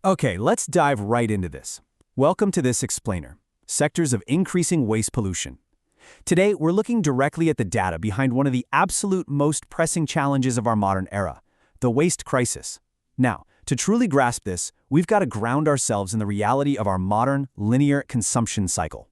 Okay, let's dive right into this. Welcome to this explainer, Sectors of Increasing Waste Pollution. Today, we're looking directly at the data behind one of the absolute most pressing challenges of our modern era, the waste crisis. Now, to truly grasp this, we've got to ground ourselves in the reality of our modern, linear consumption cycle.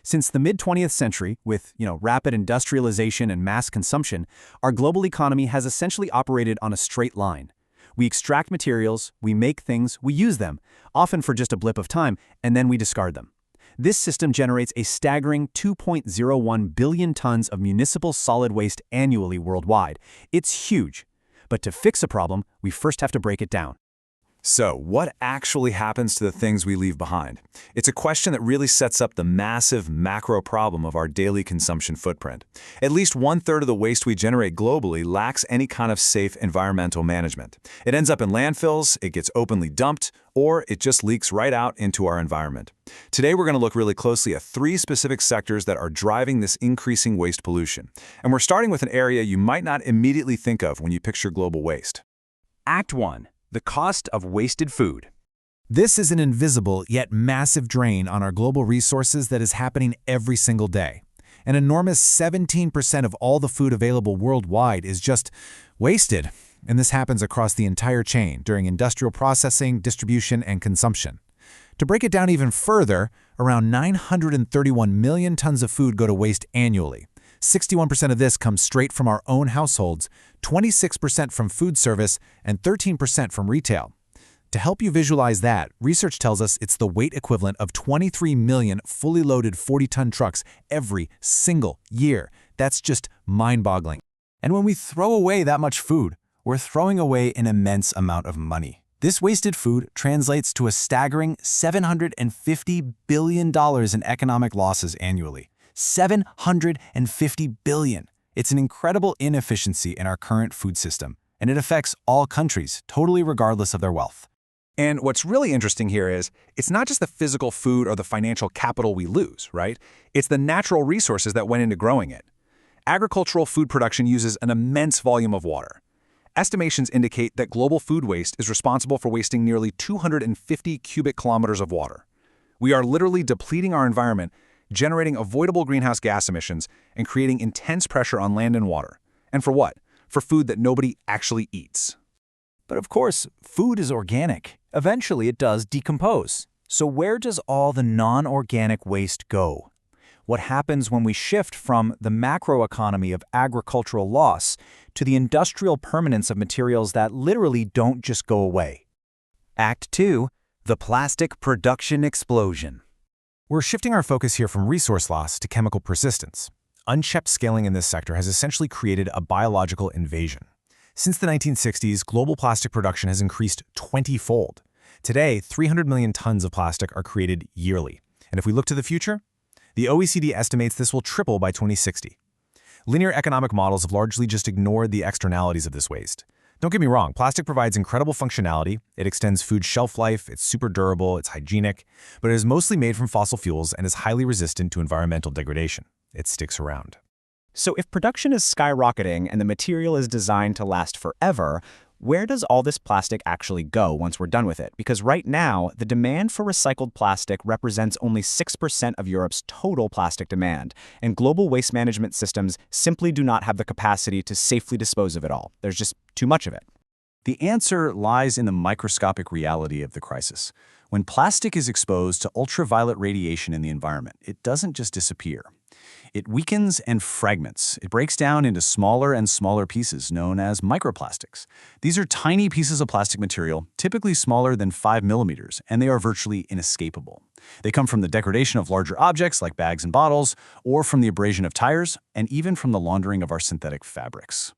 Since the mid-20th century, with rapid industrialization and mass consumption, our global economy has essentially operated on a straight line. We extract materials, we make things, we use them, often for just a blip of time, and then we discard them. This system generates a staggering 2.01 billion tons of municipal solid waste annually worldwide. It's huge. But to fix a problem, we first have to break it down. So, what actually happens to the things we leave behind? It's a question that really sets up the massive macro problem of our daily consumption footprint. At least 1/3 of the waste we generate globally lacks any kind of safe environmental management. It ends up in landfills, it gets openly dumped, or it just leaks right out into our environment. Today, we're going to look really closely at 3 specific sectors that are driving this increasing waste pollution. And we're starting with an area you might not immediately think of when you picture global waste. Act 1. The cost of wasted food. This is an invisible yet massive drain on our global resources that is happening every single day. An enormous 17% of all the food available worldwide is just wasted, and this happens across the entire chain during industrial processing, distribution, and consumption. To break it down even further, around 931 million tons of food go to waste annually. 61% of this comes straight from our own households, 26% from food service, and 13% from retail. To help you visualize that, research tells us it's the weight equivalent of 23 million fully loaded 40-ton trucks every single year. That's just mind-boggling. And when we throw away that much food, we're throwing away an immense amount of money. This wasted food translates to a staggering $750 billion in economic losses annually. $750 billion. It's an incredible inefficiency in our current food system, and it affects all countries, totally regardless of their wealth. And what's really interesting here is, it's not just the physical food or the financial capital we lose, right? It's the natural resources that went into growing it. Agricultural food production uses an immense volume of water. Estimations indicate that global food waste is responsible for wasting nearly 250 cubic kilometers of water. We are literally depleting our environment, generating avoidable greenhouse gas emissions, and creating intense pressure on land and water. And for what? For food that nobody actually eats. But of course, food is organic. Eventually, it does decompose. So where does all the non-organic waste go? What happens when we shift from the macroeconomy of agricultural loss to the industrial permanence of materials that literally don't just go away? Act 2. The plastic production explosion. We're shifting our focus here from resource loss to chemical persistence. Unchecked scaling in this sector has essentially created a biological invasion. Since the 1960s, global plastic production has increased 20-fold. Today, 300 million tons of plastic are created yearly. And if we look to the future, the OECD estimates this will triple by 2060. Linear economic models have largely just ignored the externalities of this waste. Don't get me wrong, plastic provides incredible functionality, it extends food shelf life, it's super durable, it's hygienic, but it is mostly made from fossil fuels and is highly resistant to environmental degradation. It sticks around. So if production is skyrocketing and the material is designed to last forever, where does all this plastic actually go once we're done with it? Because right now, the demand for recycled plastic represents only 6% of Europe's total plastic demand, and global waste management systems simply do not have the capacity to safely dispose of it all. There's just too much of it. The answer lies in the microscopic reality of the crisis. When plastic is exposed to ultraviolet radiation in the environment, it doesn't just disappear. It weakens and fragments. It breaks down into smaller and smaller pieces known as microplastics. These are tiny pieces of plastic material, typically smaller than 5 millimeters, and they are virtually inescapable. They come from the degradation of larger objects like bags and bottles, or from the abrasion of tires, and even from the laundering of our synthetic fabrics.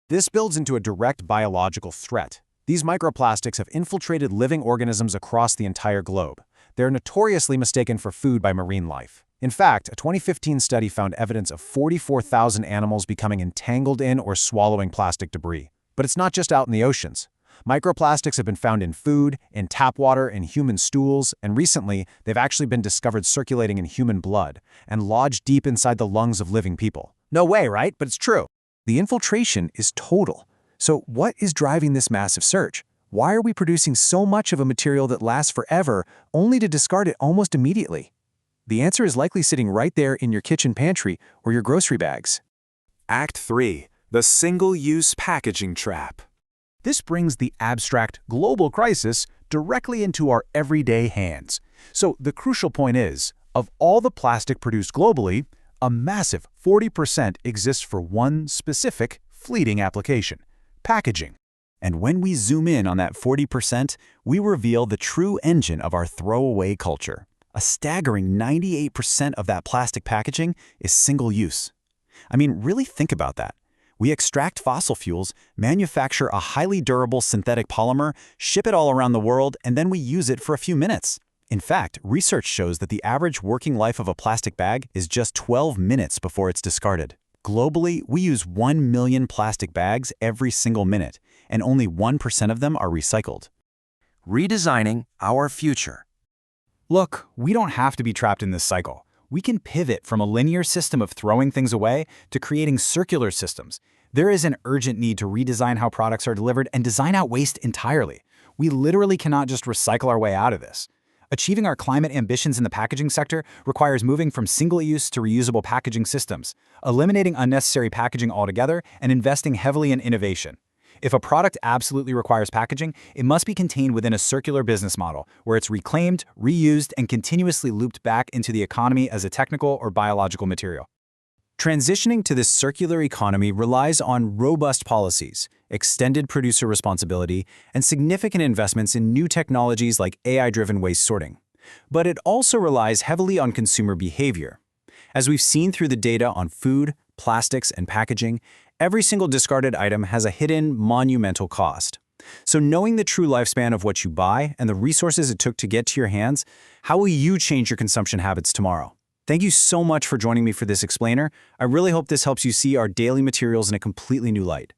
This builds into a direct biological threat. These microplastics have infiltrated living organisms across the entire globe. They're notoriously mistaken for food by marine life. In fact, a 2015 study found evidence of 44,000 animals becoming entangled in or swallowing plastic debris. But it's not just out in the oceans. Microplastics have been found in food, in tap water, in human stools, and recently, they've actually been discovered circulating in human blood and lodged deep inside the lungs of living people. No way, right? But it's true. The infiltration is total. So what is driving this massive surge? Why are we producing so much of a material that lasts forever, only to discard it almost immediately? The answer is likely sitting right there in your kitchen pantry or your grocery bags. Act 3. The single-use packaging trap. This brings the abstract global crisis directly into our everyday hands. So the crucial point is, of all the plastic produced globally, a massive 40% exists for one specific, fleeting application: packaging. And when we zoom in on that 40%, we reveal the true engine of our throwaway culture. A staggering 98% of that plastic packaging is single-use. I mean, really think about that. We extract fossil fuels, manufacture a highly durable synthetic polymer, ship it all around the world, and then we use it for a few minutes. In fact, research shows that the average working life of a plastic bag is just 12 minutes before it's discarded. Globally, we use 1 million plastic bags every single minute, and only 1% of them are recycled. Redesigning our future. Look, we don't have to be trapped in this cycle. We can pivot from a linear system of throwing things away to creating circular systems. There is an urgent need to redesign how products are delivered and design out waste entirely. We literally cannot just recycle our way out of this. Achieving our climate ambitions in the packaging sector requires moving from single-use to reusable packaging systems, eliminating unnecessary packaging altogether, and investing heavily in innovation. If a product absolutely requires packaging, it must be contained within a circular business model, where it's reclaimed, reused, and continuously looped back into the economy as a technical or biological material. Transitioning to this circular economy relies on robust policies, extended producer responsibility, and significant investments in new technologies like AI-driven waste sorting. But it also relies heavily on consumer behavior. As we've seen through the data on food, plastics, and packaging, every single discarded item has a hidden, monumental cost. So knowing the true lifespan of what you buy and the resources it took to get to your hands, how will you change your consumption habits tomorrow? Thank you so much for joining me for this explainer. I really hope this helps you see our daily materials in a completely new light.